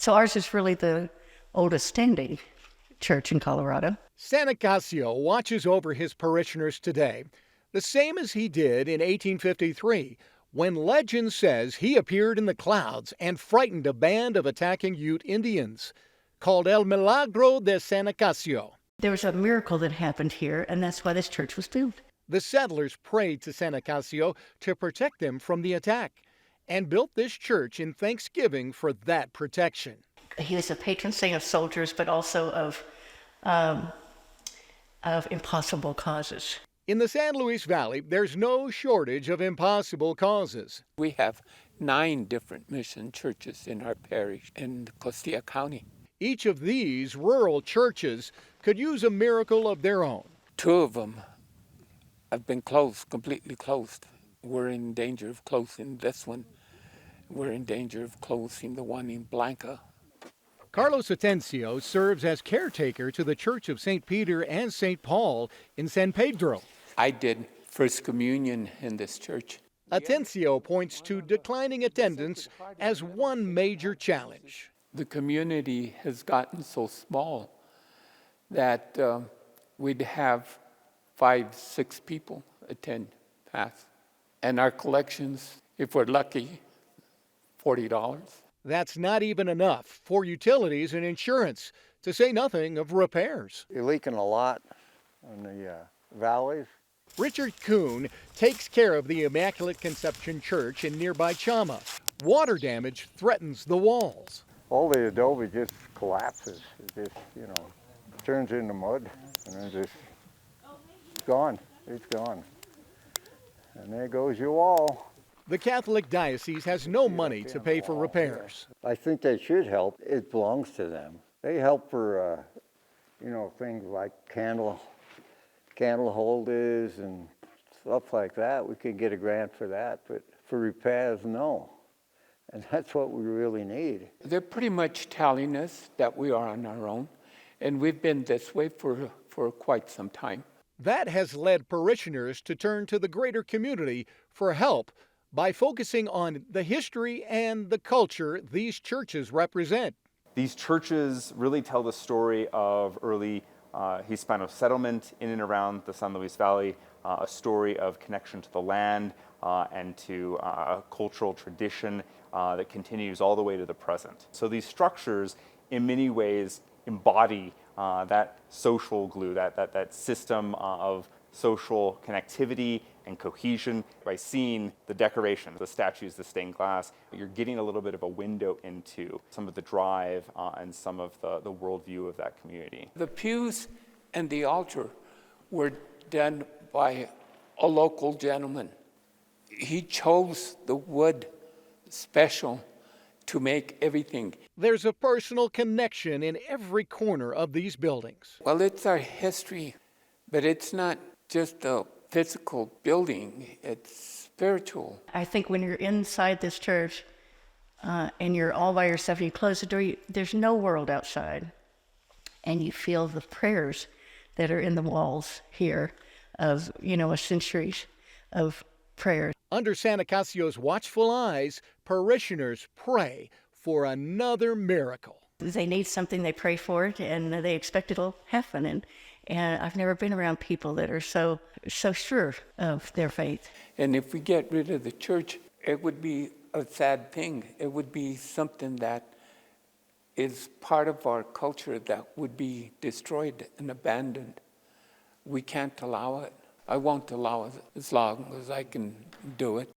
So ours is really the oldest standing church in Colorado. San Nicasio watches over his parishioners today, the same as he did in 1853, when legend says he appeared in the clouds and frightened a band of attacking Ute Indians, called El Milagro de San Nicasio. There was a miracle that happened here, and that's why this church was built. The settlers prayed to San Nicasio to protect them from the attack and built this church in thanksgiving for that protection. He was a patron saint of soldiers, but also of impossible causes. In the San Luis Valley, there's no shortage of impossible causes. We have 9 different mission churches in our parish in Costilla County. Each of these rural churches could use a miracle of their own. 2 of them have been closed, completely closed. We're in danger of closing this one. We're in danger of closing the one in Blanca. Carlos Atencio serves as caretaker to the Church of St. Peter and St. Paul in San Pedro. I did First Communion in this church. Atencio points to declining attendance as one major challenge. The community has gotten so small that we'd have 5-6 people attend Mass. And our collections, if we're lucky, $40. That's not even enough for utilities and insurance, to say nothing of repairs. You're leaking a lot in the valleys. Richard Kuhn takes care of the Immaculate Conception Church in nearby Chama. Water damage threatens the walls. All the adobe just collapses. It just, turns into mud and then just gone. It's gone. And there goes your wall. The Catholic diocese has no money to pay for repairs. I think they should help. It belongs to them. They help for, things like candle holders and stuff like that. We could get a grant for that, but for repairs, no. And that's what we really need. They're pretty much telling us that we are on our own, and we've been this way for quite some time. That has led parishioners to turn to the greater community for help by focusing on the history and the culture these churches represent. These churches really tell the story of early Hispano settlement in and around the San Luis Valley, a story of connection to the land and to a cultural tradition that continues all the way to the present. So these structures, in many ways, embody that social glue, that system of social connectivity and cohesion. By seeing the decoration, the statues, the stained glass, you're getting a little bit of a window into some of the drive and some of the worldview of that community. The pews and the altar were done by a local gentleman. He chose the wood special to make everything. There's a personal connection in every corner of these buildings. Well, it's our history, but it's not just a physical building, it's spiritual. I think when you're inside this church and you're all by yourself, you close the door, there's no world outside. And you feel the prayers that are in the walls here of, a century of prayers. Under San Nicasio's watchful eyes, parishioners pray for another miracle. They need something, they pray for it, and they expect it'll happen. And I've never been around people that are so sure of their faith. And if we get rid of the church, it would be a sad thing. It would be something that is part of our culture that would be destroyed and abandoned. We can't allow it. I won't allow it as long as I can do it.